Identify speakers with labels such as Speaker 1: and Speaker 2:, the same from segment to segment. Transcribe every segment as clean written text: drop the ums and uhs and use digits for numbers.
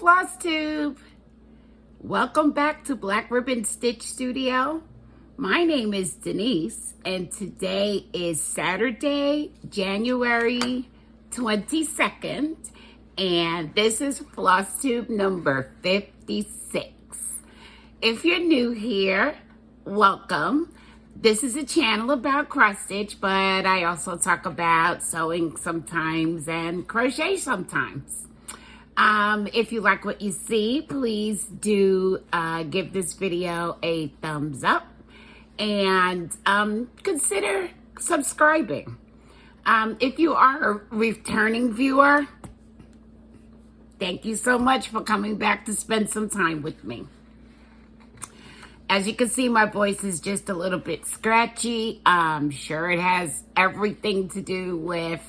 Speaker 1: Flosstube. Welcome back to Black Ribbon Stitch Studio. My name is Denise, and today is Saturday, January 22nd, and this is Flosstube number 56. If you're new here, welcome. This is a channel about cross stitch, but I also talk about sewing sometimes and crochet sometimes. If you like what you see, please do give this video a thumbs up and consider subscribing. If you are a returning viewer, thank you so much for coming back to spend some time with me. As you can see, my voice is just a little bit scratchy. I'm sure it has everything to do with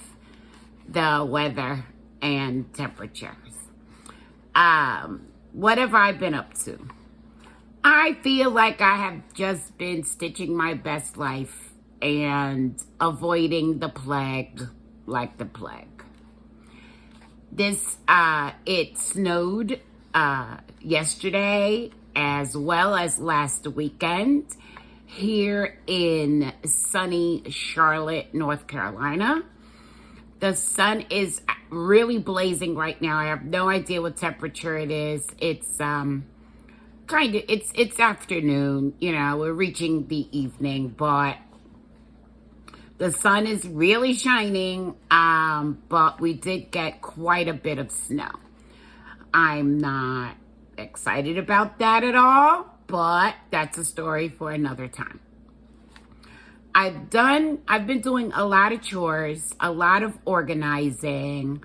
Speaker 1: the weather and temperatures. What have I been up to? I feel like I have just been stitching my best life and avoiding the plague like the plague. It snowed yesterday as well as last weekend here in sunny Charlotte, North Carolina. The sun is really blazing right now. I have no idea what temperature it is. It's it's afternoon, you know, we're reaching the evening, but the sun is really shining, but we did get quite a bit of snow. I'm not excited about that at all, but that's a story for another time. I've been doing a lot of chores, a lot of organizing,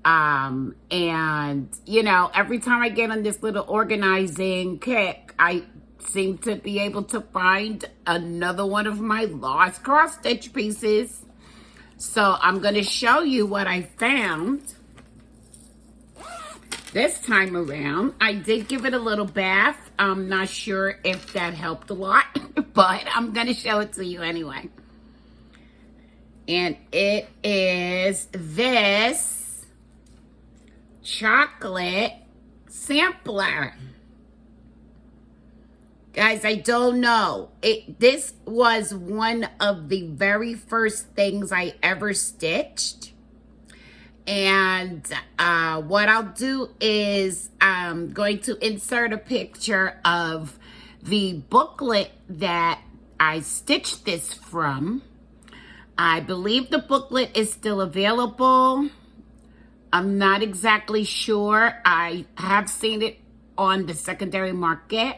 Speaker 1: and you know, every time I get on this little organizing kick, I seem to be able to find another one of my lost cross stitch pieces. So I'm going to show you what I found this time around. I did give it a little bath. I'm not sure if that helped a lot, but I'm going to show it to you anyway. And it is this chocolate sampler. Guys, I don't know. This was one of the very first things I ever stitched. And what I'll do is I'm going to insert a picture of the booklet that I stitched this from. I believe the booklet is still available. I'm not exactly sure. I have seen it on the secondary market,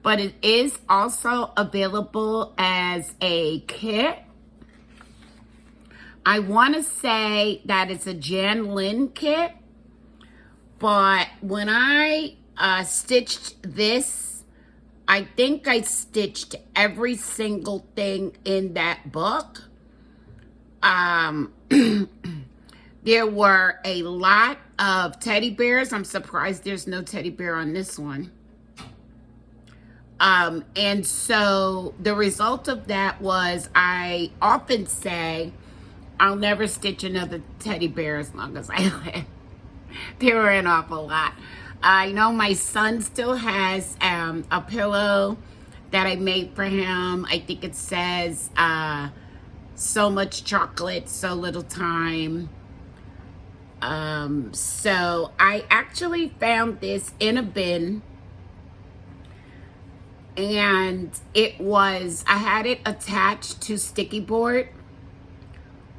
Speaker 1: but it is also available as a kit. I want to say that it's a Jan Lynn kit, but when I stitched this, I think I stitched every single thing in that book. There were a lot of teddy bears. I'm surprised there's no teddy bear on this one. And so the result of that was, I often say, I'll never stitch another teddy bear as long as I live. There were an awful lot. I know my son still has a pillow that I made for him. I think it says, so much chocolate, so little time. So I actually found this in a bin. And I had it attached to sticky board.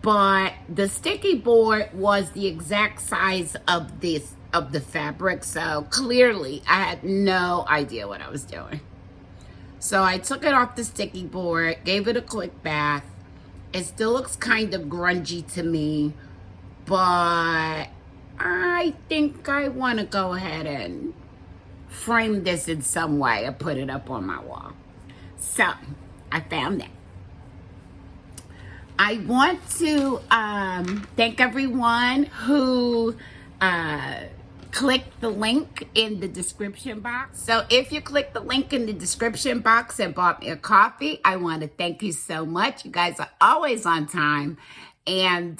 Speaker 1: But the sticky board was the exact size of the fabric, so clearly I had no idea what I was doing. So I took it off the sticky board, gave it a quick bath. It still looks kind of grungy to me, but I think I want to go ahead and frame this in some way or put it up on my wall. So I found that. I want to thank everyone who clicked the link in the description box. So if you click the link in the description box and bought me a coffee, I want to thank you so much. You guys are always on time. And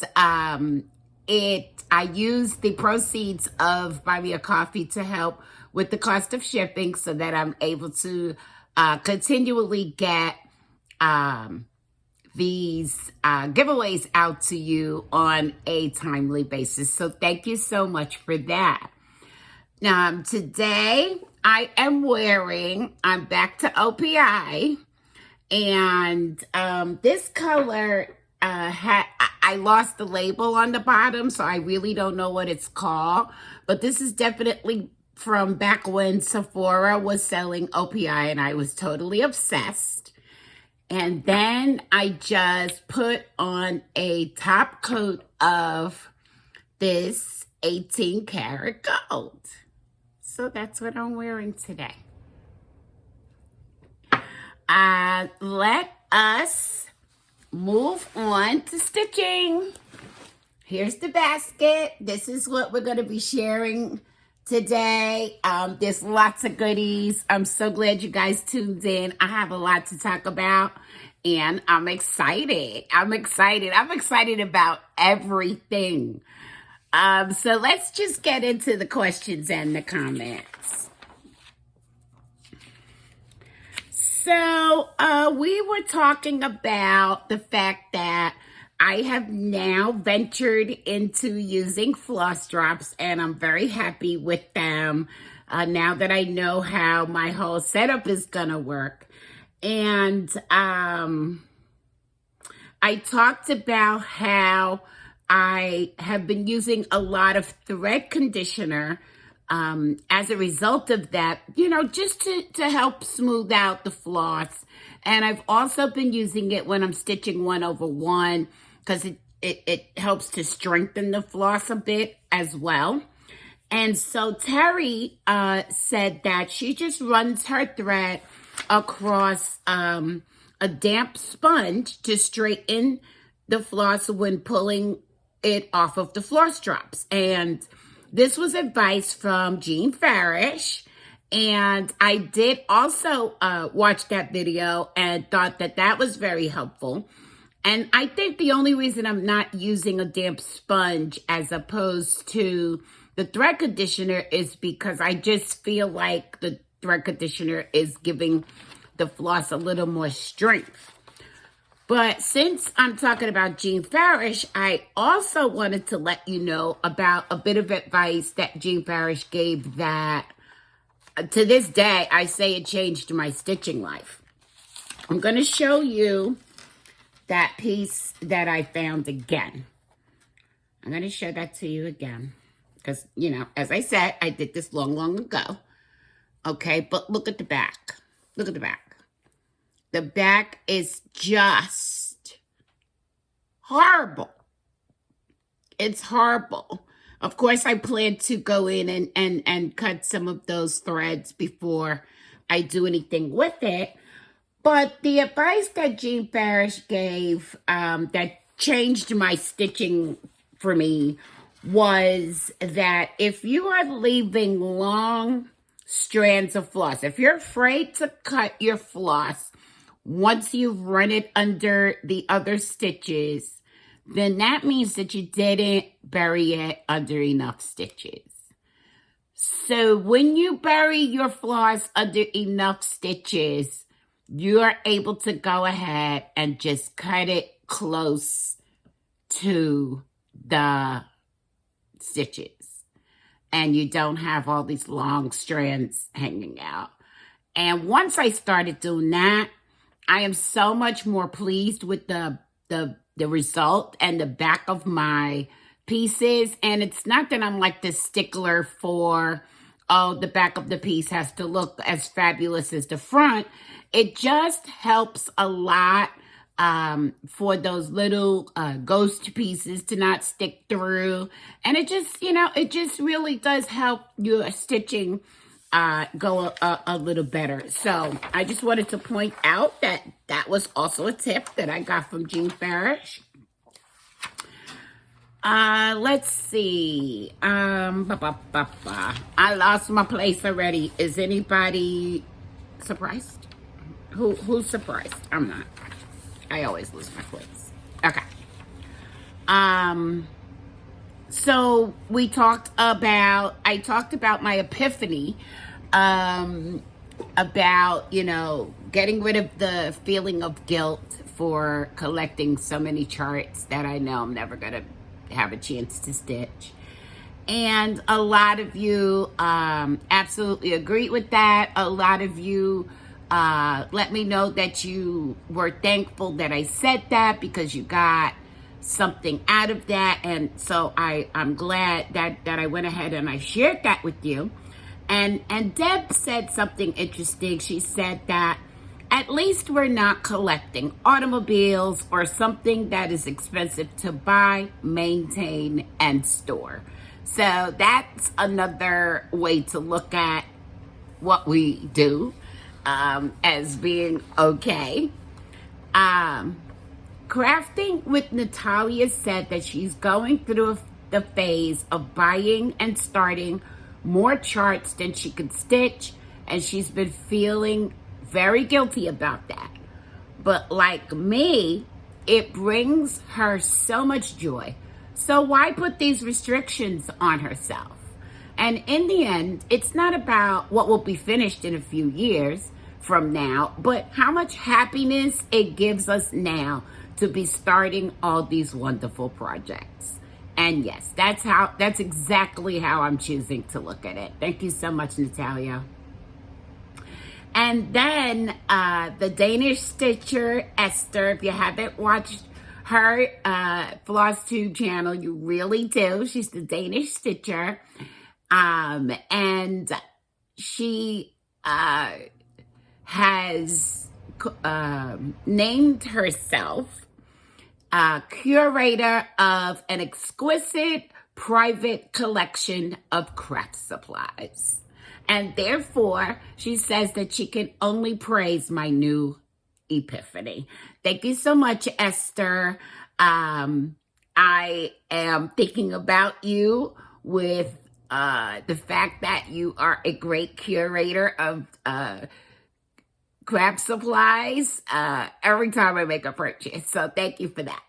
Speaker 1: I use the proceeds of Buy Me a Coffee to help with the cost of shipping so that I'm able to continually get these giveaways out to you on a timely basis. So thank you so much for that. Today I'm back to OPI, and this color I lost the label on the bottom, so I really don't know what it's called, but this is definitely from back when Sephora was selling OPI and I was totally obsessed. And then I just put on a top coat of this 18 karat gold. So that's what I'm wearing today. Let us move on to stitching. Here's the basket. This is what we're going to be sharing today. There's lots of goodies. I'm so glad you guys tuned in. I have a lot to talk about, and I'm excited. I'm excited about everything. So let's just get into the questions and the comments. So we were talking about the fact that I have now ventured into using floss drops, and I'm very happy with them now that I know how my whole setup is gonna work. And I talked about how I have been using a lot of thread conditioner as a result of that, just to help smooth out the floss. And I've also been using it when I'm stitching 1/1 because it helps to strengthen the floss a bit as well. And so Terry said that she just runs her thread across a damp sponge to straighten the floss when pulling it off of the floss drops. And this was advice from Jean Farish. And I did also watch that video and thought that that was very helpful. And I think the only reason I'm not using a damp sponge as opposed to the thread conditioner is because I just feel like the thread conditioner is giving the floss a little more strength. But since I'm talking about Jean Farish, I also wanted to let you know about a bit of advice that Jean Farish gave that, to this day, I say it changed my stitching life. I'm going to show you that piece that I found again. I'm going to show that to you again. Because, as I said, I did this long ago. Okay, but look at the back. Look at the back. The back is just horrible. It's horrible. Of course, I plan to go in and cut some of those threads before I do anything with it. But the advice that Jean Farish gave that changed my stitching for me was that if you are leaving long strands of floss, if you're afraid to cut your floss once you've run it under the other stitches, then that means that you didn't bury it under enough stitches. So when you bury your floss under enough stitches, you're able to go ahead and just cut it close to the stitches. And you don't have all these long strands hanging out. And once I started doing that, I am so much more pleased with the result and the back of my pieces. And it's not that I'm like this stickler for, the back of the piece has to look as fabulous as the front. It just helps a lot for those little ghost pieces to not stick through. And it just really does help your stitching go a little better. So I just wanted to point out that was also a tip that I got from Jean Farish. Let's see. I lost my place already. Is anybody surprised? Who's surprised? I'm not. I always lose my place. Okay. So I talked about my epiphany, about, getting rid of the feeling of guilt for collecting so many charts that I know I'm never going to have a chance to stitch. And a lot of you absolutely agreed with that. A lot of you let me know that you were thankful that I said that because you got something out of that. And so I'm glad that I went ahead and I shared that with you. And Deb said something interesting. She said that at least we're not collecting automobiles or something that is expensive to buy, maintain, and store. So that's another way to look at what we do as being okay. Crafting with Natalia said that she's going through the phase of buying and starting more charts than she could stitch, and she's been feeling very guilty about that. But like me, it brings her so much joy. So why put these restrictions on herself? And in the end, it's not about what will be finished in a few years from now, but how much happiness it gives us now to be starting all these wonderful projects. And yes, that's exactly how I'm choosing to look at it. Thank you so much, Natalia. And then the Danish stitcher, Esther, if you haven't watched her Flosstube channel, you really do. She's the Danish stitcher. And she has named herself curator of an exquisite private collection of craft supplies. And therefore, she says that she can only praise my new epiphany. Thank you so much, Esther. I am thinking about you with the fact that you are a great curator of craft supplies every time I make a purchase. So thank you for that.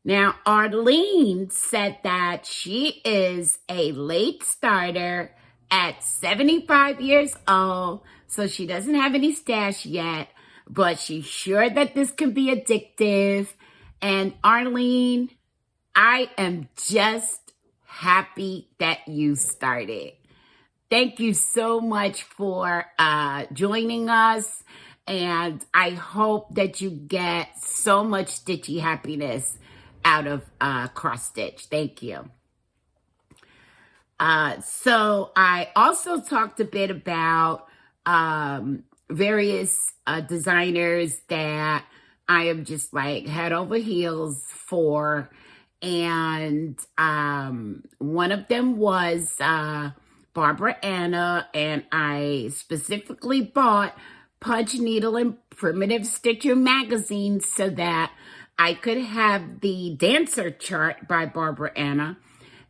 Speaker 1: Now, Arlene said that she is a late starter at 75 years old, so she doesn't have any stash yet, but she's sure that this can be addictive. And Arlene, I am just happy that you started. Thank you so much for joining us, and I hope that you get so much stitchy happiness out of cross stitch. Thank you. So I also talked a bit about various designers that I am just like head over heels for, and one of them was Barbara Anna, and I specifically bought Punch Needle and Primitive Stitcher magazine so that I could have the Dancer chart by Barbara Anna.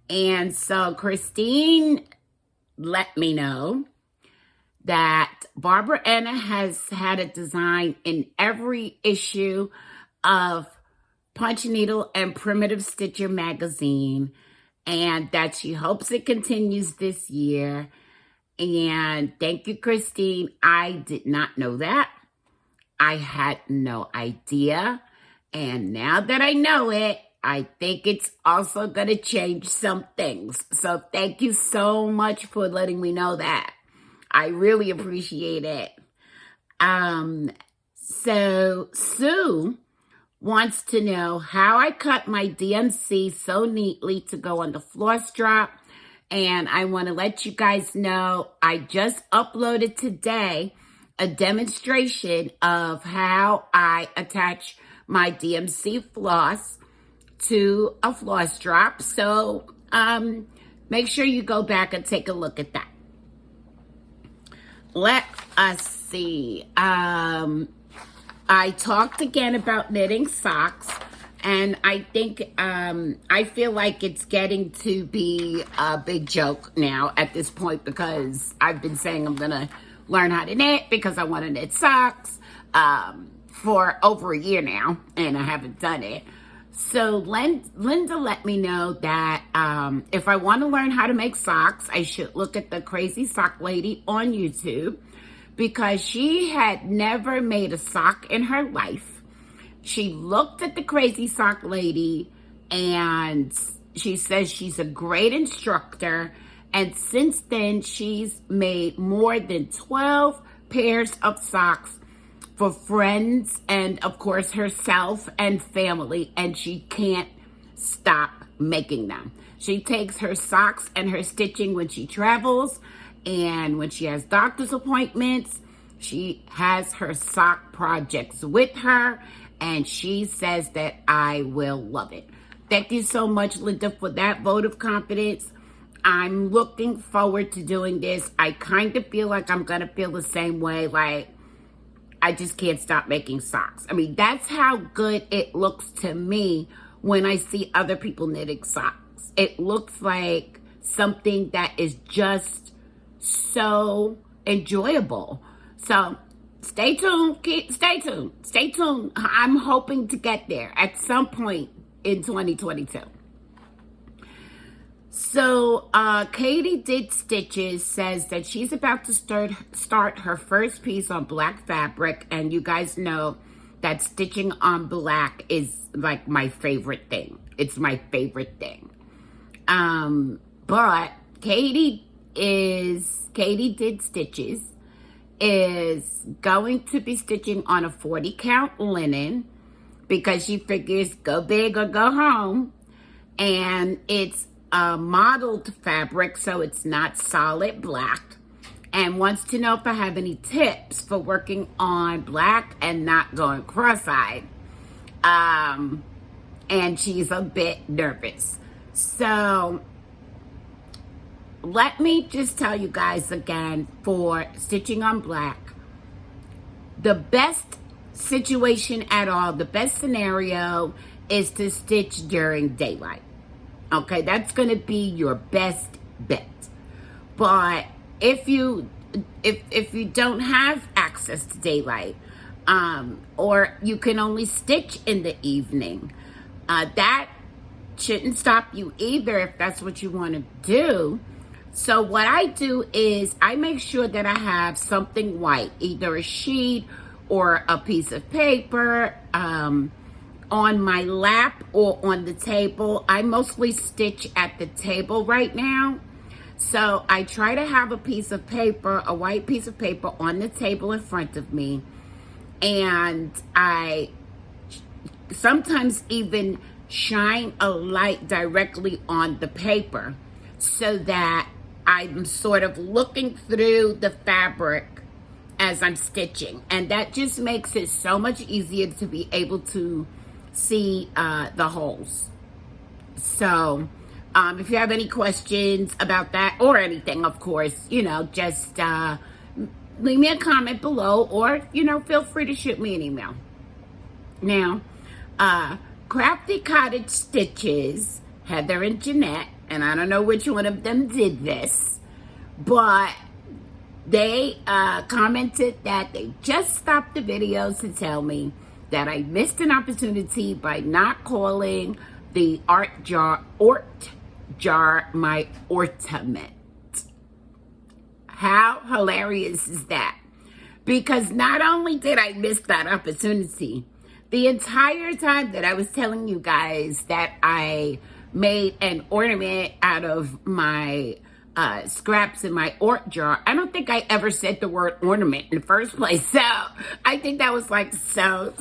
Speaker 1: And so Christine let me know that Barbara Anna has had a design in every issue of Punch Needle and Primitive Stitcher magazine, and that she hopes it continues this year. And thank you, Christine. I did not know that. I had no idea. And now that I know it, I think it's also going to change some things. So thank you so much for letting me know that. I really appreciate it. So Sue wants to know how I cut my DMC so neatly to go on the floss drop. And I want to let you guys know I just uploaded today a demonstration of how I attach my DMC floss to a floss drop. So make sure you go back and take a look at that. Let us see. I talked again about knitting socks, and I think I feel like it's getting to be a big joke now at this point, because I've been saying I'm gonna learn how to knit because I want to knit socks for over a year now, and I haven't done it. So Linda let me know that if I want to learn how to make socks, I should look at the Crazy Sock Lady on YouTube, because she had never made a sock in her life. She looked at the Crazy Sock Lady and she says she's a great instructor. And since then, she's made more than 12 pairs of socks for friends and, of course, herself and family. And she can't stop making them. She takes her socks and her stitching when she travels. And when she has doctor's appointments, she has her sock projects with her. And she says that I will love it. Thank you so much, Linda, for that vote of confidence. I'm looking forward to doing this. I kind of feel like I'm going to feel the same way. Like, I just can't stop making socks. I mean, that's how good it looks to me when I see other people knitting socks. It looks like something that is just so enjoyable. So stay tuned. Stay tuned. I'm hoping to get there at some point in 2022. So Katie Did Stitches says that she's about to start her first piece on black fabric, and you guys know that stitching on black is like my favorite thing. It's my favorite thing. But Katie Did Stitches is going to be stitching on a 40 count linen, because she figures go big or go home, and it's modeled fabric, so it's not solid black, and wants to know if I have any tips for working on black and not going cross-eyed. And she's a bit nervous. So let me just tell you guys again, for stitching on black, the best situation at all, the best scenario is to stitch during daylight. Okay, that's going to be your best bet. But if you don't have access to daylight, or you can only stitch in the evening, that shouldn't stop you either if that's what you want to do. So what I do is I make sure that I have something white, either a sheet or a piece of paper, on my lap or on the table. I mostly stitch at the table right now. So I try to have a piece of paper, a white piece of paper on the table in front of me. And I sometimes even shine a light directly on the paper so that I'm sort of looking through the fabric as I'm stitching. And that just makes it so much easier to be able to see the holes. So if you have any questions about that or anything, of course, just leave me a comment below, or feel free to shoot me an email. Now Crafty Cottage Stitches, Heather and Jeanette, and I don't know which one of them did this, but they commented that they just stopped the videos to tell me that I missed an opportunity by not calling the art jar my ornament. How hilarious is that? Because not only did I miss that opportunity, the entire time that I was telling you guys that I made an ornament out of my scraps in my art jar, I don't think I ever said the word ornament in the first place. So I think that was like so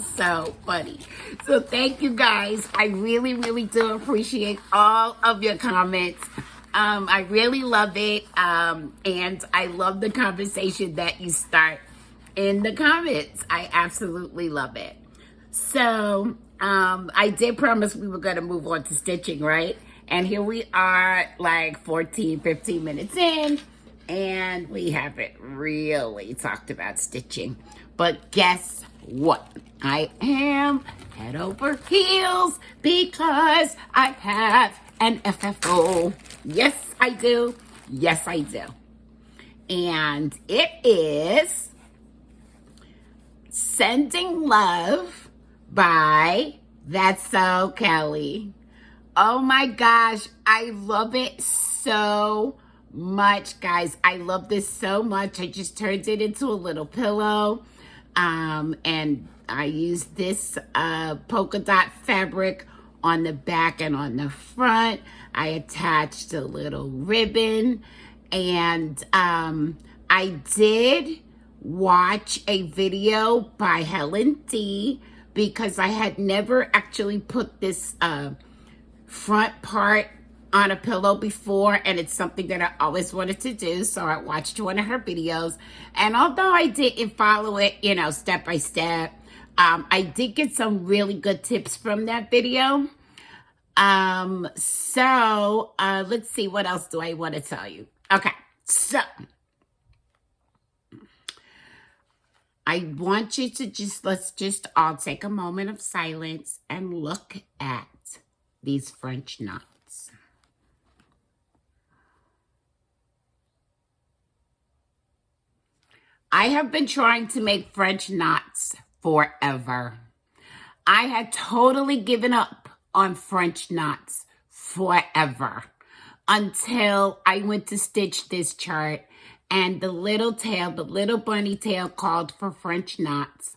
Speaker 1: funny. So thank you guys. I really, really do appreciate all of your comments. I really love it. And I love the conversation that you start in the comments. I absolutely love it. So I did promise we were going to move on to stitching, right? And here we are, like 15 minutes in, and we haven't really talked about stitching. But guess what? I am head over heels because I have an FFO. Yes, I do. Yes, I do. And it is Sending Love by That's so Kelly. Oh my gosh, I love it so much, guys. I love this so much. I just turned it into a little pillow. And I used this polka dot fabric on the back and on the front. I attached a little ribbon, and I did watch a video by Helen D because I had never actually put this front part on a pillow before, and it's something that I always wanted to do. So I watched one of her videos, and although I didn't follow it, step by step, I did get some really good tips from that video. So let's see, what else do I want to tell you? Okay, so I want you to let's just all take a moment of silence and look at these French knots. I have been trying to make French knots forever. I had totally given up on French knots forever until I went to stitch this chart, and the little bunny tail called for French knots.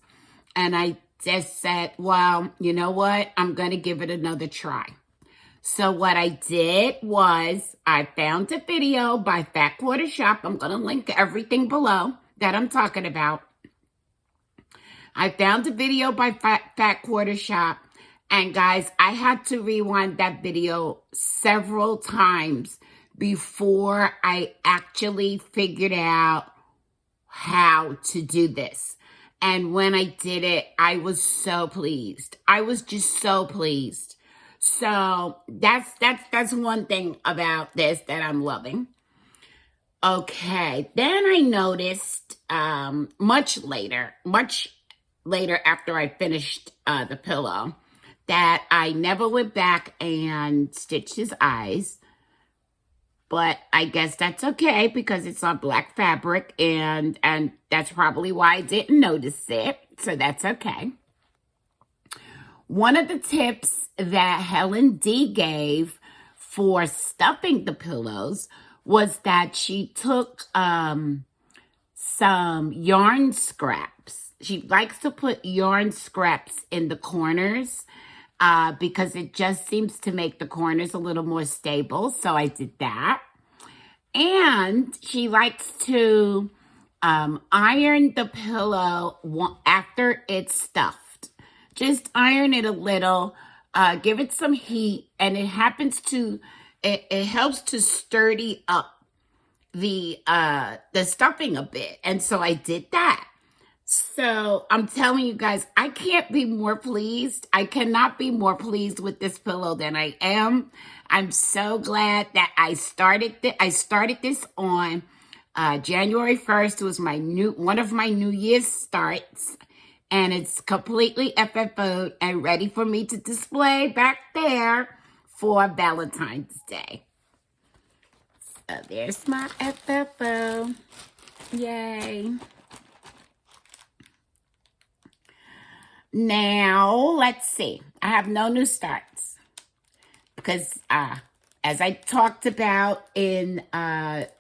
Speaker 1: And I just said, well, you know what? I'm going to give it another try. So what I did was I found a video by Fat Quarter Shop. I'm going to link everything below that I'm talking about. I found a video by Fat Quarter Shop. And guys, I had to rewind that video several times before I actually figured out how to do this. And when I did it, I was so pleased. I was just so pleased. So that's one thing about this that I'm loving. Okay, then I noticed much later after I finished the pillow, that I never went back and stitched his eyes. But I guess that's okay because it's on black fabric, and that's probably why I didn't notice it. So that's okay. One of the tips that Helen D gave for stuffing the pillows was that she took some yarn scraps. She likes to put yarn scraps in the corners because it just seems to make the corners a little more stable. So I did that. And she likes to iron the pillow after it's stuffed. Just iron it a little, give it some heat, and it helps to sturdy up the stuffing a bit. And so I did that. So I'm telling you guys, I can't be more pleased. I cannot be more pleased with this pillow than I am. I'm so glad that I started this on January 1st. It was one of my New Year's starts, and it's completely FFO'd and ready for me to display back there for Valentine's Day. So there's my FFO. Yay. Now, let's see. I have no new starts because as I talked about in, it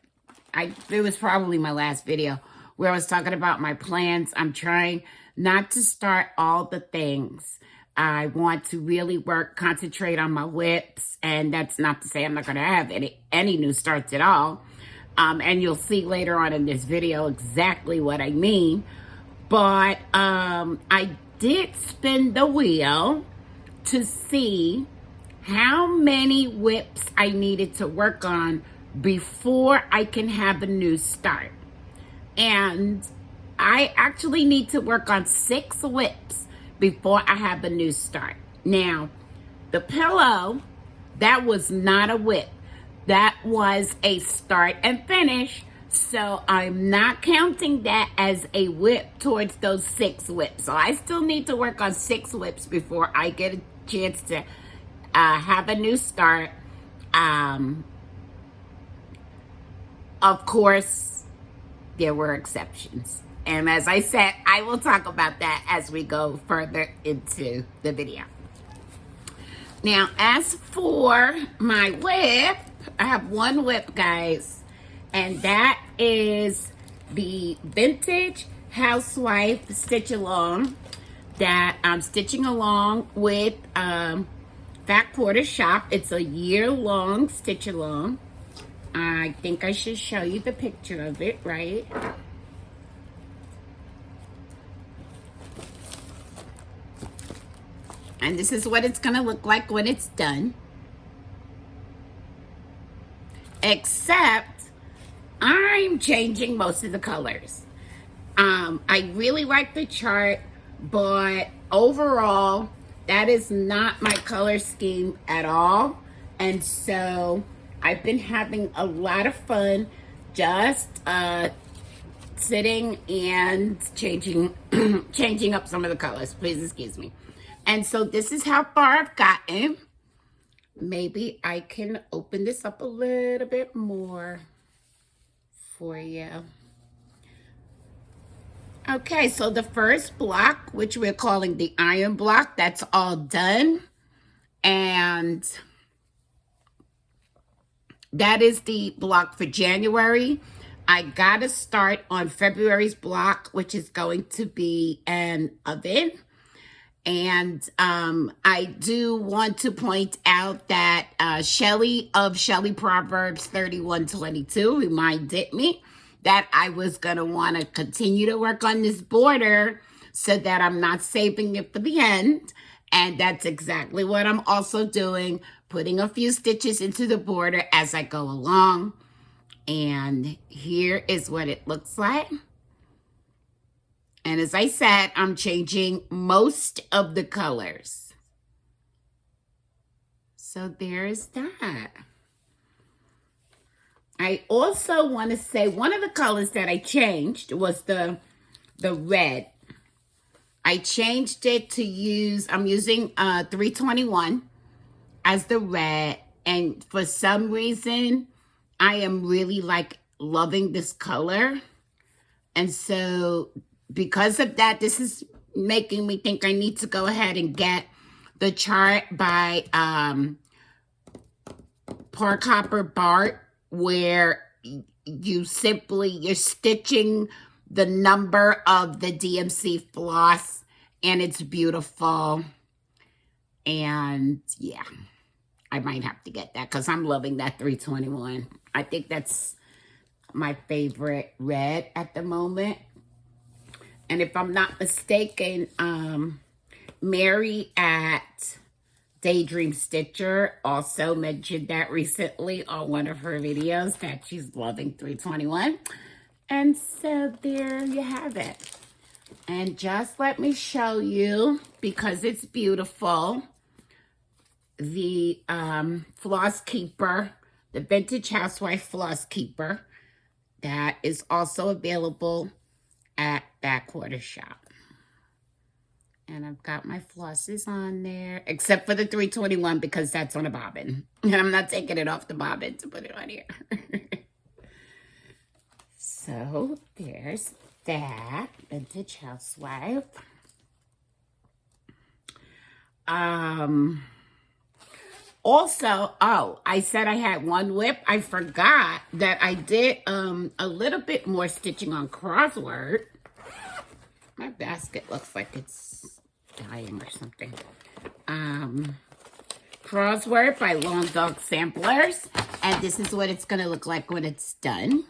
Speaker 1: was probably my last video where I was talking about my plans. I'm trying not to start all the things. I want to really concentrate on my whips, and that's not to say I'm not going to have any new starts at all. And you'll see later on in this video exactly what I mean. But I did spin the wheel to see how many whips I needed to work on before I can have a new start. And I actually need to work on 6 whips before I have a new start. Now, the pillow, that was not a whip. That was a start and finish. So I'm not counting that as a whip towards those 6 whips. So I still need to work on 6 whips before I get a chance to have a new start. Of course, there were exceptions. And as I said, I will talk about that as we go further into the video. Now, as for my whip, I have one whip, guys, and that is the vintage Housewife stitch along that I'm stitching along with Fat Quarter Shop. It's a year-long stitch along. I think I should show you the picture of it, right? And this is what it's gonna look like when it's done. Except I'm changing most of the colors. I really like the chart, but overall, that is not my color scheme at all. And so I've been having a lot of fun just sitting and changing changing up some of the colors. Please excuse me. And so this is how far I've gotten. Maybe I can open this up a little bit more for you. Okay, so the first block, which we're calling the iron block, that's all done. And that is the block for January. I gotta start on February's block, which is going to be an oven. And I do want to point out that Shelly of Shelly Proverbs 31:22 reminded me that I was going to want to continue to work on this border so that I'm not saving it for the end. And that's exactly what I'm also doing, putting a few stitches into the border as I go along. And here is what it looks like. And as I said, I'm changing most of the colors. So there's that. I also want to say one of the colors that I changed was the red. I changed it to use, I'm using 321 as the red. And for some reason, I am really loving this color. And so because of that, this is making me think I need to go ahead and get the chart by Parkhopper Bart, where you're stitching the number of the DMC floss, and it's beautiful. And yeah, I might have to get that because I'm loving that 321. I think that's my favorite red at the moment. And if I'm not mistaken, Mary at Daydream Stitcher also mentioned that recently on one of her videos that she's loving 321. And so there you have it. And just let me show you, because it's beautiful, the Floss Keeper, the Vintage Housewife Floss Keeper, that is also available at Fat Quarter Shop. And I've got my flosses on there, except for the 321 because that's on a bobbin. And I'm not taking it off the bobbin to put it on here. So there's that Vintage Housewife. Also, I said I had one whip. I forgot that I did a little bit more stitching on crossword. My basket looks like it's dying or something. Crossword by Long Dog Samplers. And this is what it's going to look like when it's done.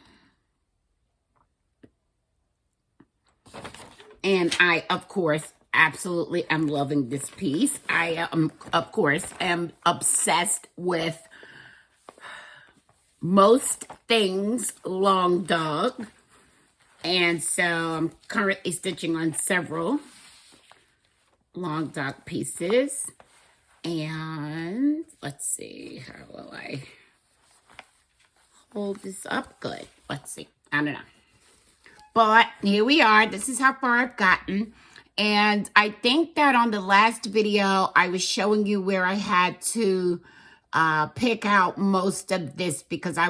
Speaker 1: And I, of course, absolutely am loving this piece. I, of course, am obsessed with most things Long Dog. And so I'm currently stitching on several Long Dog pieces. And let's see, how will I hold this up? Good. Let's see. I don't know. But here we are. This is how far I've gotten. And I think that on the last video, I was showing you where I had to pick out most of this because I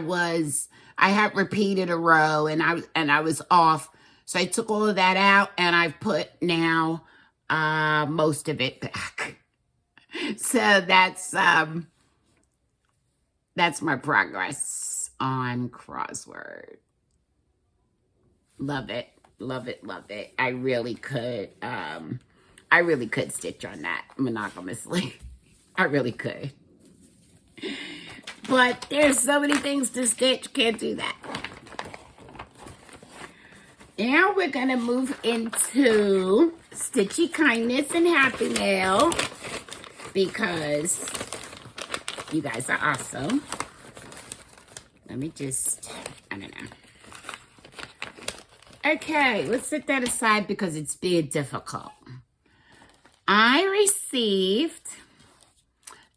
Speaker 1: had repeated a row and I was off. So I took all of that out and I've put now most of it back. So that's my progress on crossword. Love it. Love it. Love it. I really could stitch on that monogamously. I really could. But there's so many things to stitch, can't do that. Now we're gonna move into Stitchy Kindness and Happy Mail because you guys are awesome. Let me just, I don't know. Okay, let's set that aside because it's being difficult. I received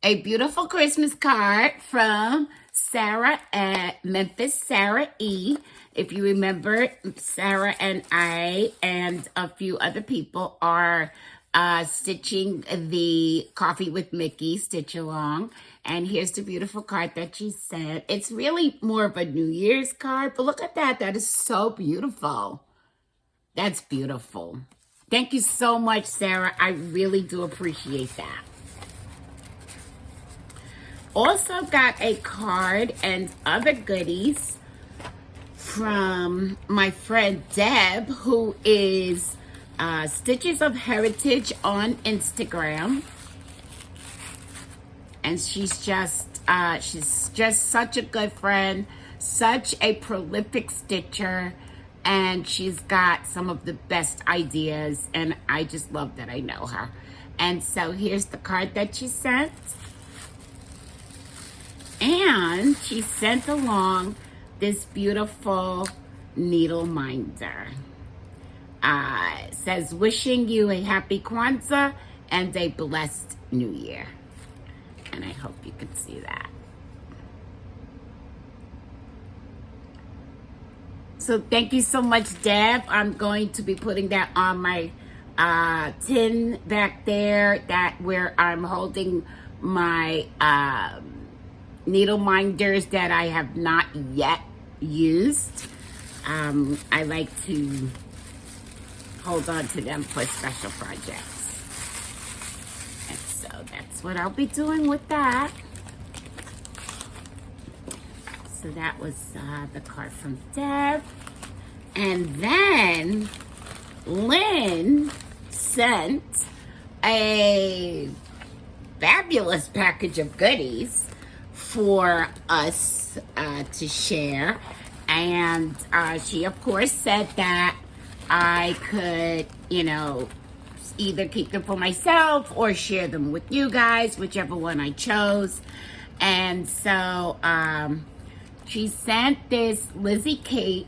Speaker 1: a beautiful Christmas card from Sarah at Memphis, Sarah E. If you remember, Sarah and I and a few other people are stitching the Coffee with Mickey stitch along. And here's the beautiful card that she sent. It's really more of a New Year's card, but look at that. That is so beautiful. That's beautiful. Thank you so much, Sarah. I really do appreciate that. Also got a card and other goodies from my friend Deb, who is Stitches of Heritage on Instagram. And she's just such a good friend, such a prolific stitcher, and she's got some of the best ideas, and I just love that I know her. And so here's the card that she sent. And she sent along this beautiful needle minder. It says, wishing you a happy Kwanzaa and a blessed New Year. And I hope you can see that. So thank you so much, Deb. I'm going to be putting that on my tin back there, where I'm holding my needle minders that I have not yet used. I like to hold on to them for special projects. And so that's what I'll be doing with that. So that was the card from Deb. And then Lynn sent a fabulous package of goodies for us to share. And she, of course, said that I could, either keep them for myself or share them with you guys, whichever one I chose. And so she sent this Lizzie Kate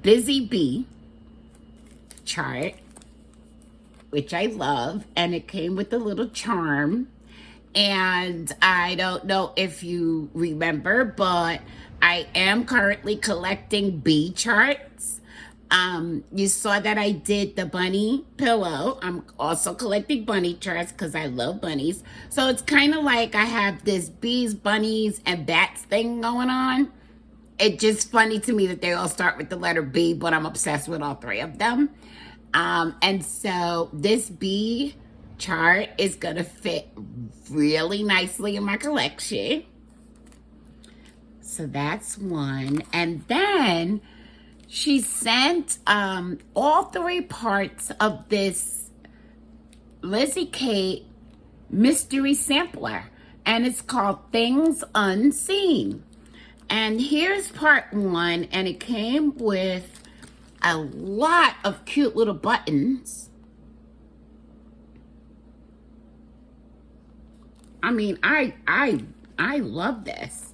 Speaker 1: Busy Bee chart, which I love, and it came with a little charm. And I don't know if you remember, but I am currently collecting bee charts. You saw that I did the bunny pillow. I'm also collecting bunny charts because I love bunnies. So it's kind of like I have this bees, bunnies, and bats thing going on. It's just funny to me that they all start with the letter B, but I'm obsessed with all three of them. And so this bee chart is going to fit really nicely in my collection. So that's one. And then she sent all three parts of this Lizzie Kate mystery sampler, and it's called Things Unseen. And here's part one, and it came with a lot of cute little buttons. I mean, I love this.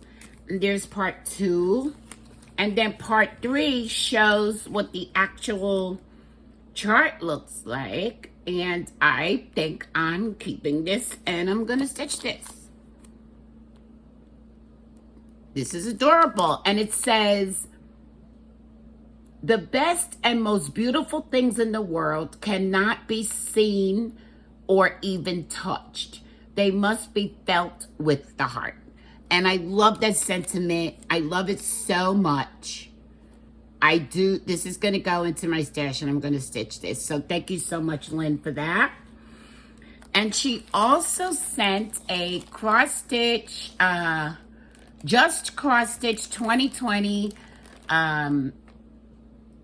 Speaker 1: There's part two, and then part three shows what the actual chart looks like. And I think I'm keeping this, and I'm gonna stitch this. This is adorable, and it says, the best and most beautiful things in the world cannot be seen or even touched. They must be felt with the heart. And I love that sentiment. I love it so much. I do. This is going to go into my stash, and I'm going to stitch this. So thank you so much, Lynn, for that. And she also sent a cross stitch, just cross stitch 2020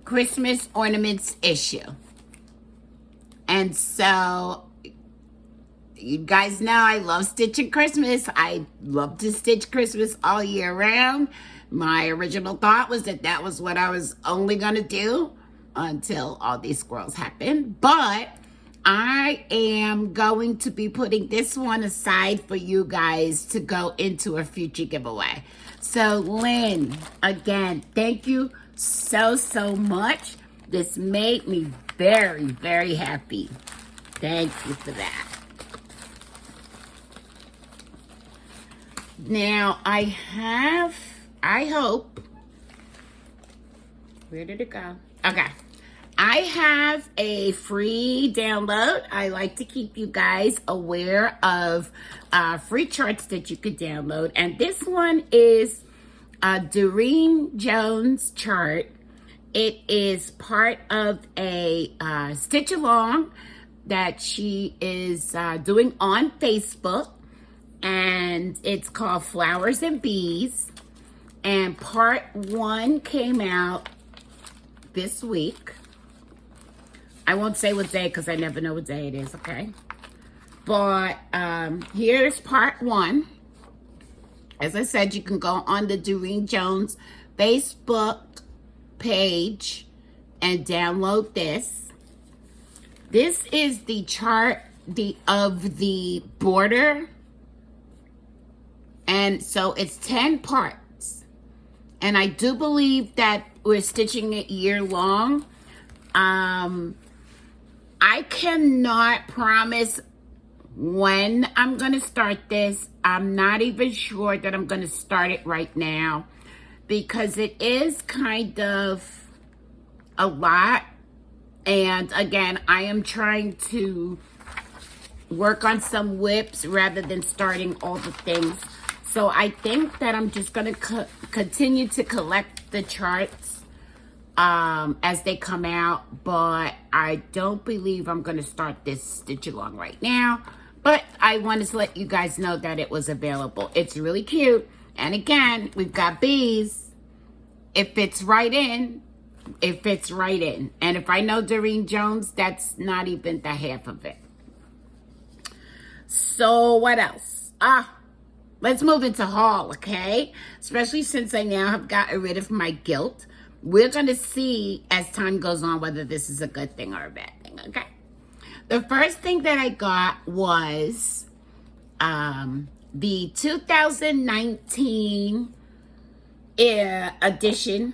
Speaker 1: Christmas ornaments issue. And so you guys know I love stitching Christmas. I love to stitch Christmas all year round. My original thought was that that was what I was only going to do until all these squirrels happened. But I am going to be putting this one aside for you guys to go into a future giveaway. So Lynn, again, thank you so much. This made me very happy. Thank you for that. Now I hope, where did it go? Okay. I have a free download. I like to keep you guys aware of free charts that you could download. And this one is Doreen Jones chart. It is part of a stitch along that she is doing on Facebook. And it's called Flowers and Bees. And part 1 came out this week. I won't say what day because I never know what day it is, okay? But here's part 1. As I said, you can go on the Doreen Jones Facebook page and download this. This is the chart of the border. And so it's 10 parts. And I do believe that we're stitching it year long. I cannot promise when I'm going to start this. I'm not even sure that I'm going to start it right now because it is kind of a lot. And again, I am trying to work on some whips rather than starting all the things. So I think that I'm just going to continue to collect the charts as they come out, but I don't believe I'm going to start this stitch along right now. But I wanted to let you guys know that it was available. It's really cute. And again, we've got bees. It fits right in. It fits right in. And if I know Doreen Jones, that's not even the half of it. So what else? Let's move into haul, okay? Especially since I now have gotten rid of my guilt. We're going to see as time goes on whether this is a good thing or a bad thing, okay? The first thing that I got was the 2019 edition,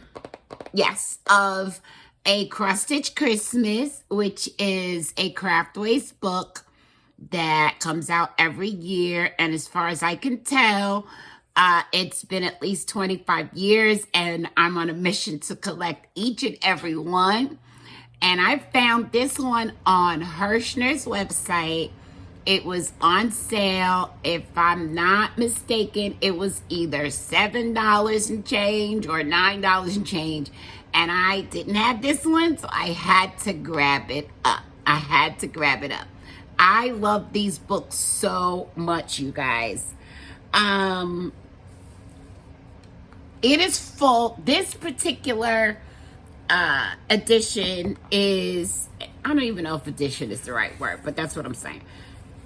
Speaker 1: yes, of A Cross Stitch Christmas, which is a Craftways book that comes out every year. And as far as I can tell, it's been at least 25 years, and I'm on a mission to collect each and every one. And I found this one on Hirschner's website. It was on sale. If I'm not mistaken, it was either $7 and change or $9 and change. And I didn't have this one, so I had to grab it up. I love these books so much, you guys. It is full. This particular edition is, I don't even know if edition is the right word, but that's what I'm saying.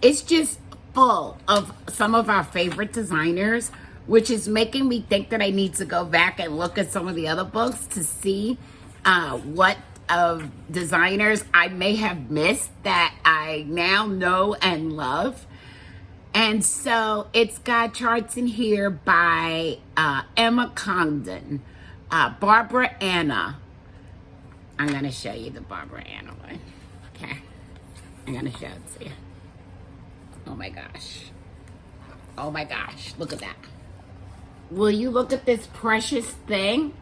Speaker 1: It's just full of some of our favorite designers, which is making me think that I need to go back and look at some of the other books to see what designers I may have missed that I now know and love. And so it's got charts in here by Emma Congdon, Barbara Anna. I'm going to show you the Barbara Anna one. Okay. I'm going to show it to you. Oh my gosh. Oh my gosh. Look at that. Will you look at this precious thing?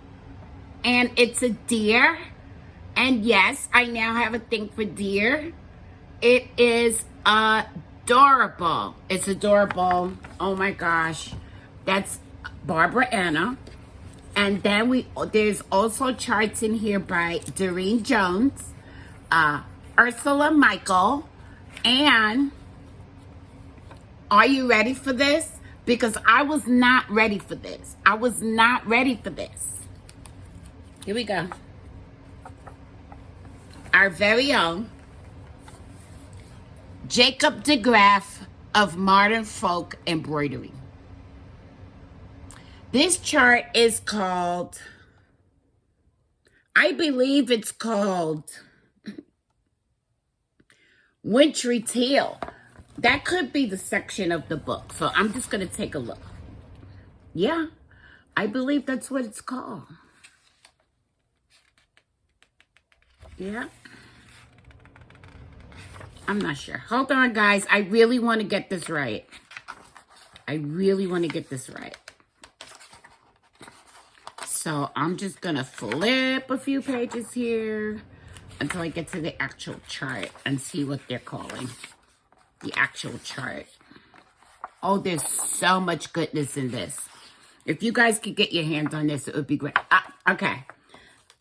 Speaker 1: And it's a deer. And yes, I now have a thing for deer. It is adorable. It's adorable. Oh my gosh. That's Barbara Anna. And then there's also charts in here by Doreen Jones, Ursula Michael, and Are you ready for this? Because I was not ready for this. I was not ready for this. Here we go. Our very own Jacob DeGraff of Modern Folk Embroidery. This chart is called, I believe it's called Wintry Teal. That could be the section of the book. So I'm just going to take a look. Yeah, I believe that's what it's called. Yeah. I'm not sure. Hold on, guys. I really want to get this right. I really want to get this right. So I'm just going to flip a few pages here until I get to the actual chart and see what they're calling the actual chart. Oh, there's so much goodness in this. If you guys could get your hands on this, it would be great. Okay.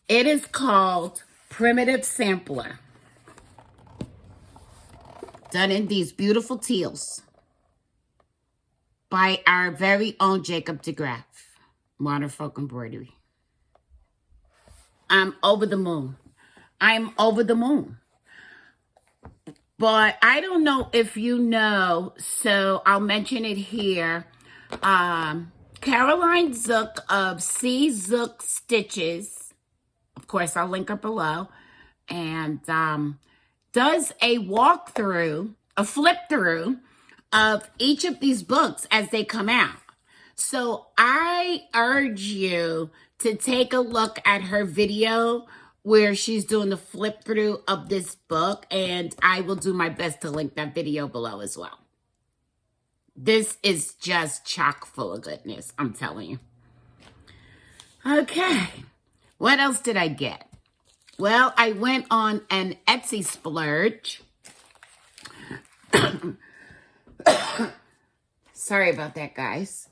Speaker 1: It is called Primitive Sampler. Done in these beautiful teals by our very own Jacob DeGraff, Modern Folk Embroidery. I'm over the moon. I'm over the moon. But I don't know if you know, so I'll mention it here. Caroline Zook of C. Zook Stitches, of course, I'll link her below, and does a walkthrough, a flip through of each of these books as they come out. So I urge you to take a look at her video where she's doing the flip through of this book, and I will do my best to link that video below as well. This is just chock full of goodness, I'm telling you. Okay, what else did I get? Well, I went on an Etsy splurge. Sorry about that, guys.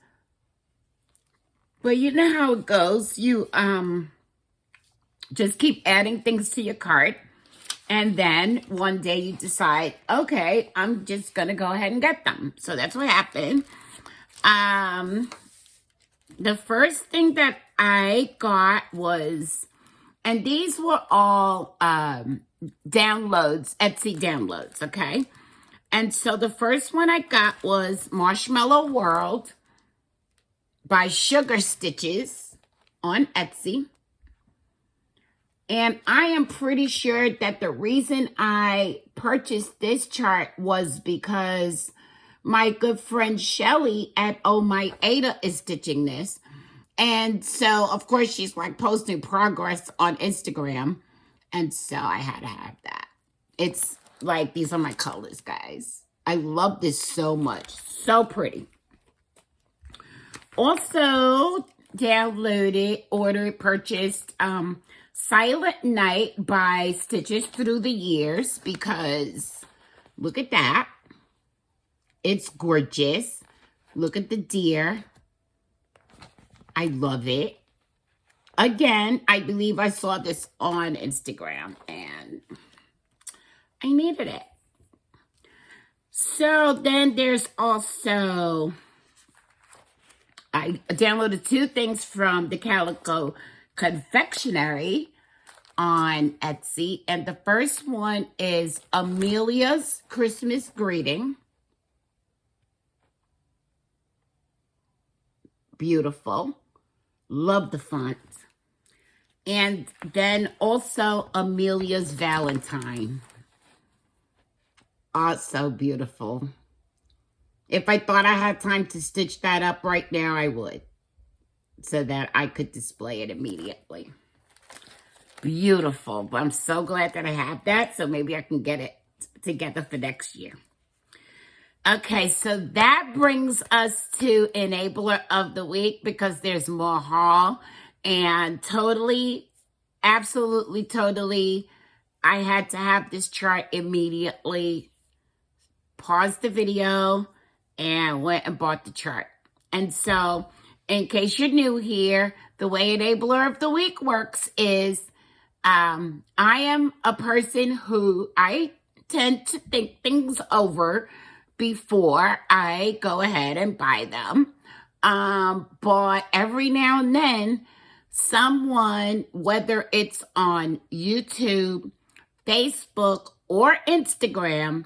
Speaker 1: But you know how it goes. You just keep adding things to your cart. And then one day you decide, okay, I'm just going to go ahead and get them. So that's what happened. The first thing that I got was, and these were all downloads, Etsy downloads, okay? And so the first one I got was Marshmallow World by Sugar Stitches on Etsy. And I am pretty sure that the reason I purchased this chart was because my good friend Shelly at Oh My Ada is stitching this. And so, of course, she's like posting progress on Instagram. And so I had to have that. It's like, these are my colors, guys. I love this so much. So pretty. Also downloaded, ordered, purchased Silent Night by Stitches Through the Years, because look at that. It's gorgeous. Look at the deer. I love it. Again, I believe I saw this on Instagram and I needed it. So then there's also, I downloaded two things from the Calico Confectionery on Etsy. And the first one is Amelia's Christmas Greeting. Beautiful. Love the font. And then also Amelia's Valentine. Also beautiful. If I thought I had time to stitch that up right now, I would. So that I could display it immediately. Beautiful. But I'm so glad that I have that. So maybe I can get it together for next year. Okay, so that brings us to Enabler of the Week, because there's more haul. And totally, absolutely, totally, I had to have this chart immediately. Paused the video and went and bought the chart. And so, in case you're new here, the way Enabler of the Week works is I am a person who I tend to think things over before I go ahead and buy them. But every now and then, someone, whether it's on YouTube, Facebook, or Instagram,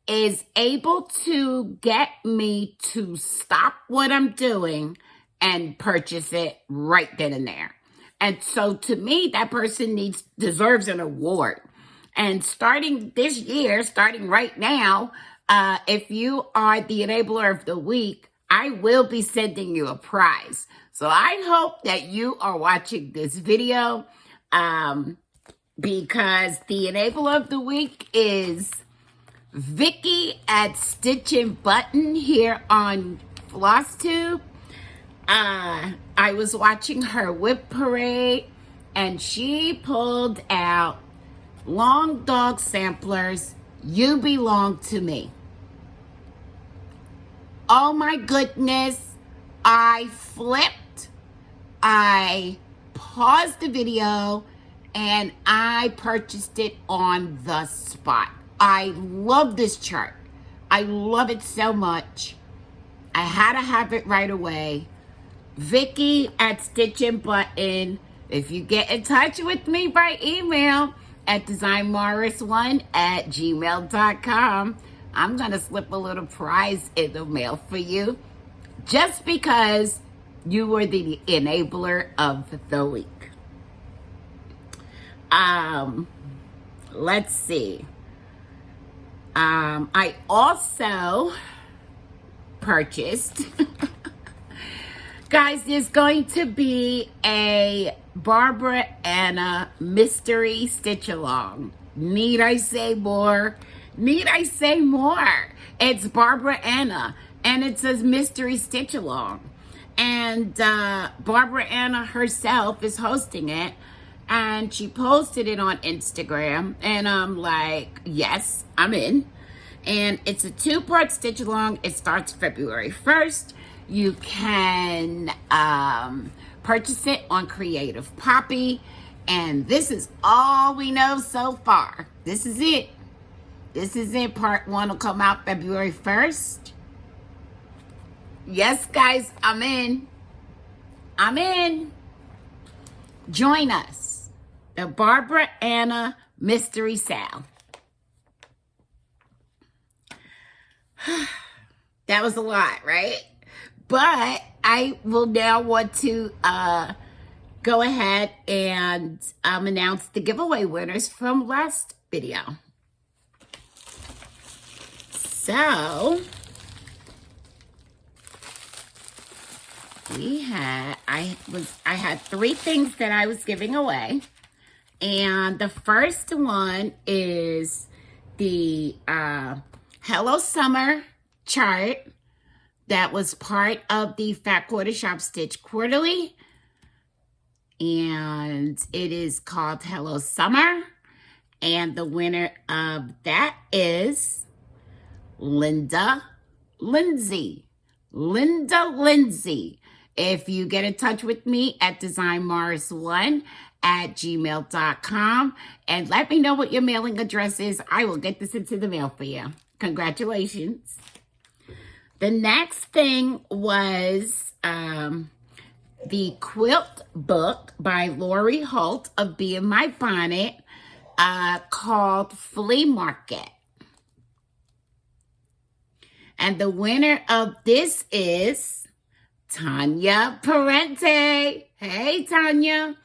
Speaker 1: is able to get me to stop what I'm doing and purchase it right then and there. And so to me, that person deserves an award. And starting this year, starting right now, if you are the enabler of the week, I will be sending you a prize. So I hope that you are watching this video because the enabler of the week is Vicky at Stitch and Button here on Flosstube. I was watching her whip parade and she pulled out long dog samplers. You belong to me. Oh my goodness. I flipped. I paused the video and I purchased it on the spot. I love this chart. I love it so much. I had to have it right away. Vicky at Stitch and Button. If you get in touch with me by email at designmorris1@gmail.com, I'm going to slip a little prize in the mail for you just because you were the enabler of the week. Let's see. I also purchased, guys, there's going to be a Barbara Anna mystery stitch along. Need I say more? Need I say more? It's Barbara Anna and it says mystery stitch along. And Barbara Anna herself is hosting it. And she posted it on Instagram. And I'm like, yes, I'm in. And it's a 2-part stitch along. It starts February 1st. You can purchase it on Creative Poppy. And this is all we know so far. This is it. This is it. Part 1 will come out February 1st. Yes, guys, I'm in. I'm in. Join us. The Barbara Anna Mystery Sale. That was a lot, right? But I will now want to go ahead and announce the giveaway winners from last video. So I had 3 things that I was giving away. And the first one is the Hello Summer chart that was part of the Fat Quarter Shop Stitch Quarterly. And it is called Hello Summer. And the winner of that is Linda Lindsay. Linda Lindsay. If you get in touch with me at designmorris1@gmail.com and let me know what your mailing address is, I will get this into the mail for you. Congratulations. The next thing was the quilt book by Laurie Holt of Bee in My Bonnet called Flea Market. And the winner of this is Tanya Parente. Hey, Tanya.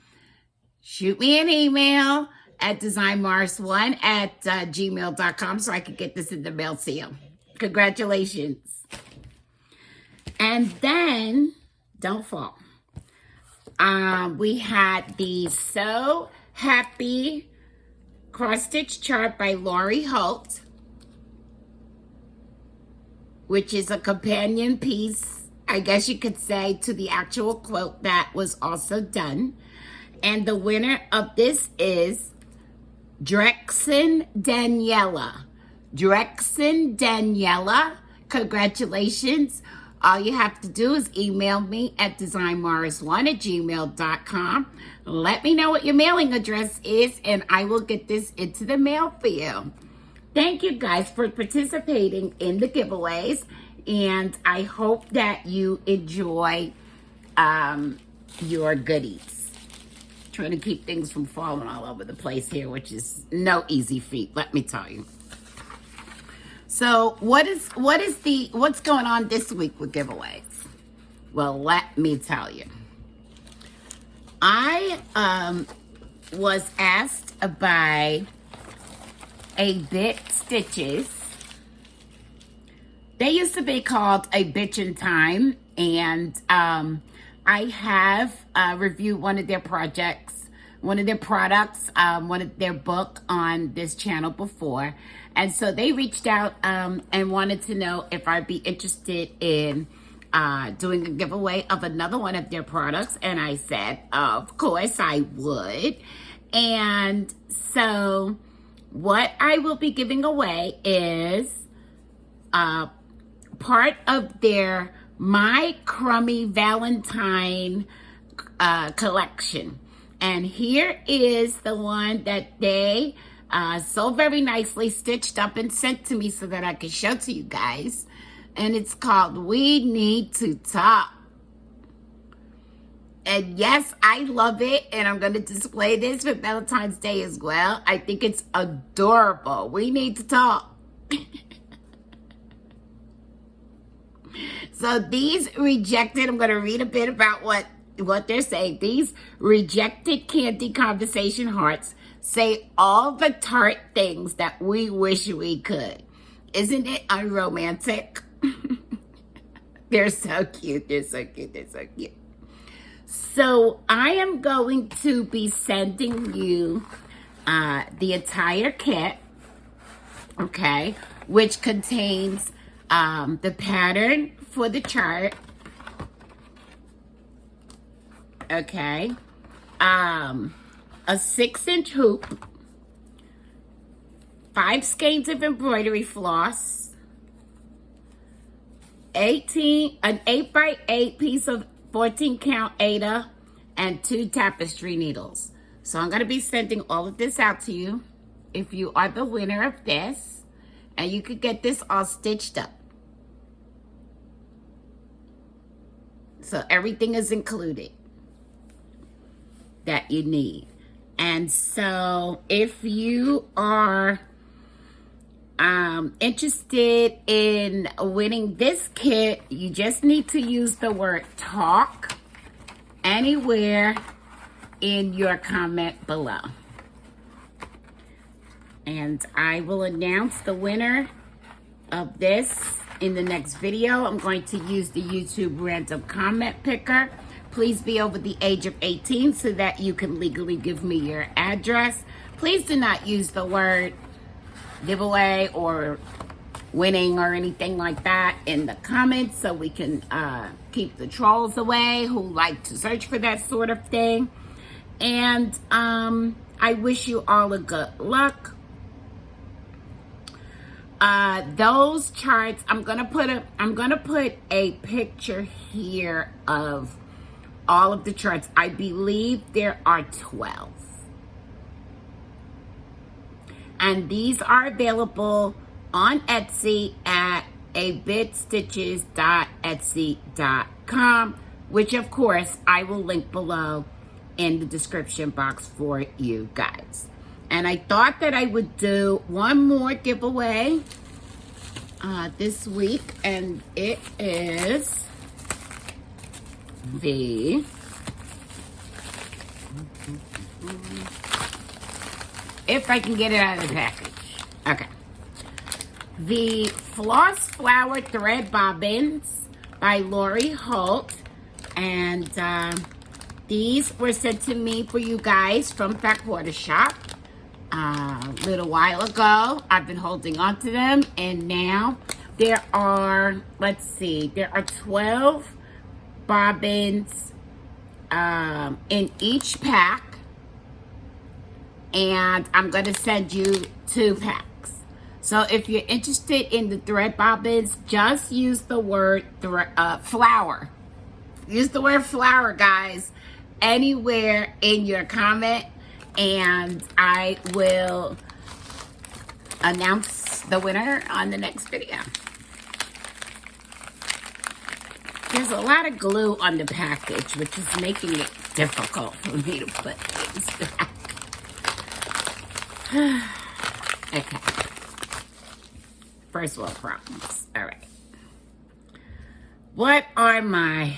Speaker 1: Shoot me an email at designmorris1@gmail.com so I can get this in the mail to you. Congratulations. And then, don't fall. We had the So Happy cross-stitch chart by Laurie Holt, which is a companion piece, I guess you could say, to the actual quilt that was also done. And the winner of this is Drexen Daniela. Drexen Daniela, congratulations. All you have to do is email me at designmorris1@gmail.com. Let me know what your mailing address is, and I will get this into the mail for you. thank you guys for participating in the giveaways, and I hope that you enjoy your goodies. Trying to keep things from falling all over the place here, which is no easy feat, let me tell you. So what's going on this week with giveaways? Well, let me tell you. I was asked by A Bit Stitches. They used to be called A Bitch in Time, and I have reviewed one of their products, one of their book on this channel before. And so they reached out and wanted to know if I'd be interested in doing a giveaway of another one of their products. And I said, of course I would. And so what I will be giving away is part of their My Crummy Valentine collection. And here is the one that they so very nicely stitched up and sent to me so that I could show to you guys. And it's called We Need to Talk. And yes, I love it, and I'm going to display this for Valentine's Day as well. I think it's adorable. We need to talk. So these rejected, I'm going to read a bit about what they're saying. These rejected candy conversation hearts say all the tart things that we wish we could. Isn't it unromantic? They're so cute. They're so cute. They're so cute. So I am going to be sending you the entire kit, okay, which contains the pattern for the chart, okay, a 6-inch hoop, 5 skeins of embroidery floss, an 8x8 piece of 14-count Aida, and 2 tapestry needles. So I'm going to be sending all of this out to you if you are the winner of this, and you could get this all stitched up. So everything is included that you need. And so if you are interested in winning this kit, you just need to use the word talk anywhere in your comment below. And I will announce the winner of this in the next video. I'm going to use the YouTube random comment picker. Please be over the age of 18 so that you can legally give me your address. Please do not use the word giveaway or winning or anything like that in the comments, so we can keep the trolls away who like to search for that sort of thing. And I wish you all a good luck. Those charts, I'm gonna put a picture here of all of the charts. I believe there are 12. And these are available on Etsy at abitstitches.etsy.com, which of course I will link below in the description box for you guys. And I thought that I would do one more giveaway this week, and it is the if I can get it out of the package. Okay. The Floss Flower Thread Bobbins by Laurie, Holt. And these were sent to me for you guys from Backwater Shop a little while ago. I've been holding on to them, and now there are, let's see, there are 12 bobbins in each pack. And I'm going to send you 2 packs. So if you're interested in the thread bobbins, just use the word flower. Use the word flower, guys, anywhere in your comment, and I will announce the winner on the next video. There's a lot of glue on the package, which is making it difficult for me to put things back. Okay. First world problems. All right. What are my...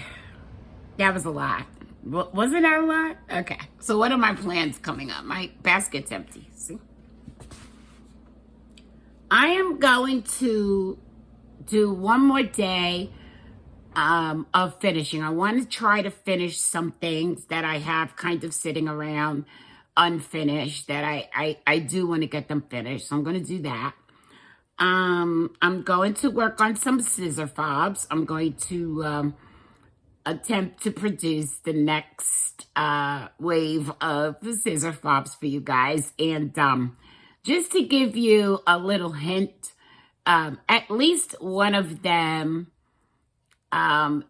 Speaker 1: That was a lot. Wasn't that a lot? Okay. So what are my plans coming up? My basket's empty. See? I am going to do one more day of finishing. I want to try to finish some things that I have kind of sitting around unfinished that I do want to get them finished. So I'm going to do that. I'm going to work on some scissor fobs. I'm going to attempt to produce the next wave of the scissor fobs for you guys. And just to give you a little hint, at least one of them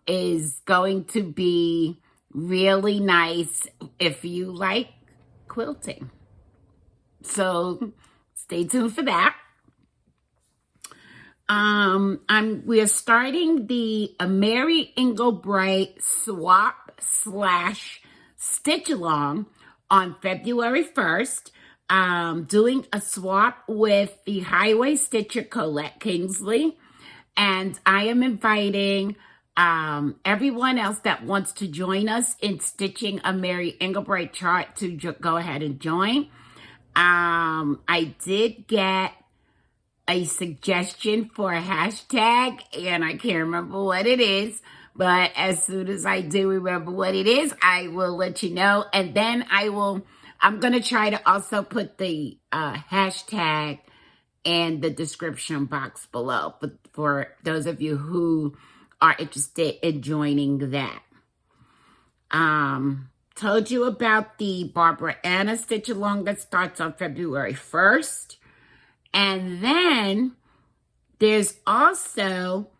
Speaker 1: is going to be really nice if you like quilting. So stay tuned for that. We are starting the Mary Englebright swap / stitch along on February 1st. Doing a swap with the Highway Stitcher Colette Kingsley. And I am inviting everyone else that wants to join us in stitching a Mary Englebright chart to go ahead and join. I did get a suggestion for a hashtag, and I can't remember what it is. But as soon as I do remember what it is, I will let you know. And then I'm going to try to also put the hashtag in the description box below. But for those of you who are interested in joining that. Told you about the Barbara Anna stitch along that starts on February 1st. And then there's also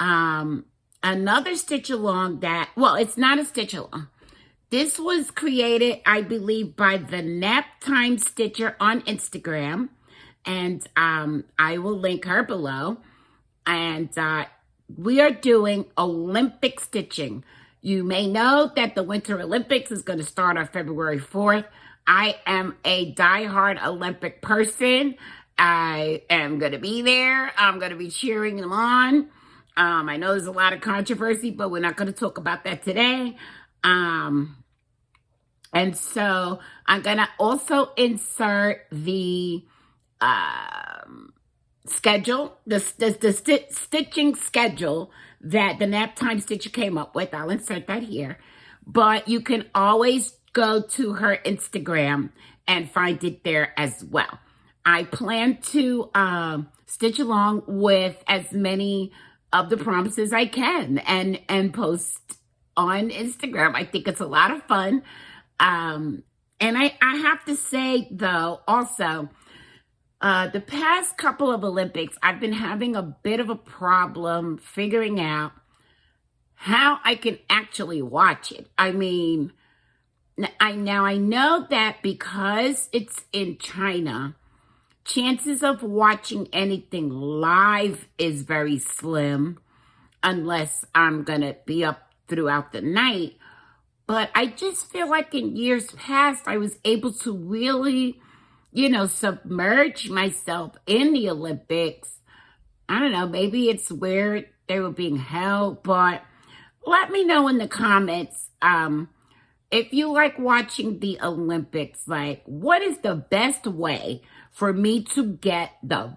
Speaker 1: another stitch along that, well, it's not a stitch along. This was created, I believe, by the Nap Time Stitcher on Instagram. And I will link her below. And we are doing Olympic stitching. You may know that the Winter Olympics is going to start on February 4th. I am a diehard Olympic person. I am going to be there. I'm going to be cheering them on. I know there's a lot of controversy, but we're not going to talk about that today. And so I'm going to also insert the schedule, the stitching schedule that the Nap Time Stitcher came up with. I'll insert that here. But you can always go to her Instagram and find it there as well. I plan to stitch along with as many of the prompts as I can and post on Instagram. I think it's a lot of fun. And I have to say, though, also, the past couple of Olympics, I've been having a bit of a problem figuring out how I can actually watch it. I mean, I know that because it's in China, chances of watching anything live is very slim unless I'm going to be up throughout the night. But I just feel like in years past, I was able to really, submerge myself in the Olympics. I don't know, maybe it's where they were being held, but let me know in the comments if you like watching the Olympics, like what is the best way for me to get the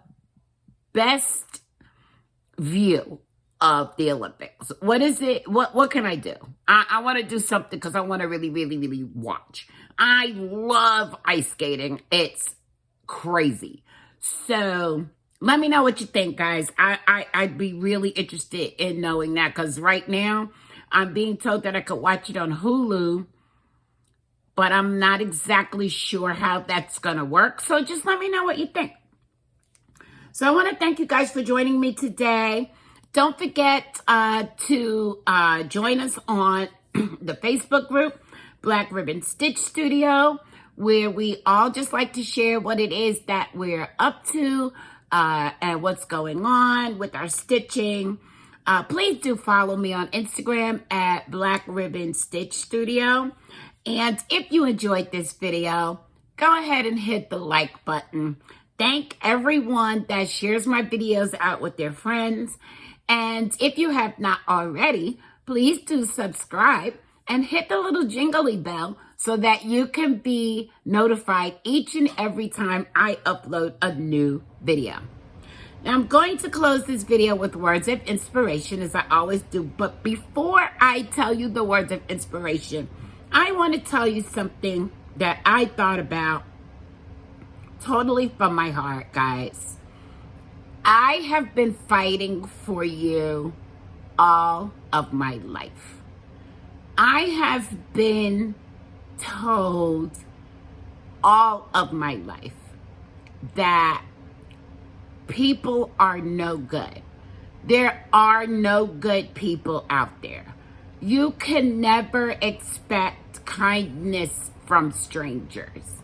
Speaker 1: best view of the Olympics? What is it? What can I do? I want to do something because I want to really, really, really watch. I love ice skating. It's crazy. So let me know what you think, guys. I'd be really interested in knowing that because right now I'm being told that I could watch it on Hulu, but I'm not exactly sure how that's going to work. So just let me know what you think. So I want to thank you guys for joining me today. Don't forget to join us on the Facebook group, Black Ribbon Stitch Studio, where we all just like to share what it is that we're up to. and what's going on with our stitching, please do follow me on Instagram at Black Ribbon Stitch Studio. And if you enjoyed this video, go ahead and hit the like button. Thank everyone that shares my videos out with their friends. And if you have not already, please do subscribe and hit the little jingly bell so that you can be notified each and every time I upload a new video. Now I'm going to close this video with words of inspiration, as I always do. But before I tell you the words of inspiration, I want to tell you something that I thought about totally from my heart, guys. I have been fighting for you all of my life. I have been told all of my life that people are no good. There are no good people out there. You can never expect kindness from strangers.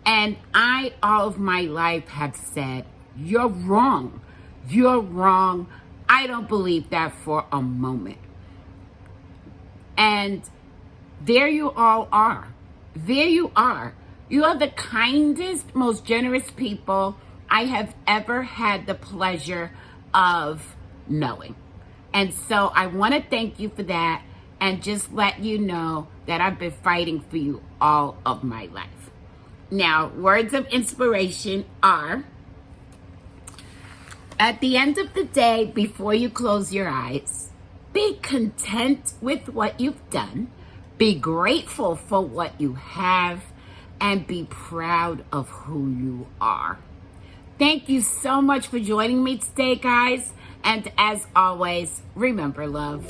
Speaker 1: And I, all of my life, have said, you're wrong. You're wrong. I don't believe that for a moment. And there you all are. There you are. You are the kindest, most generous people I have ever had the pleasure of knowing. And so I want to thank you for that and just let you know that I've been fighting for you all of my life. Now, words of inspiration are, at the end of the day, before you close your eyes, be content with what you've done, be grateful for what you have, and be proud of who you are. Thank you so much for joining me today, guys. And as always, remember, love,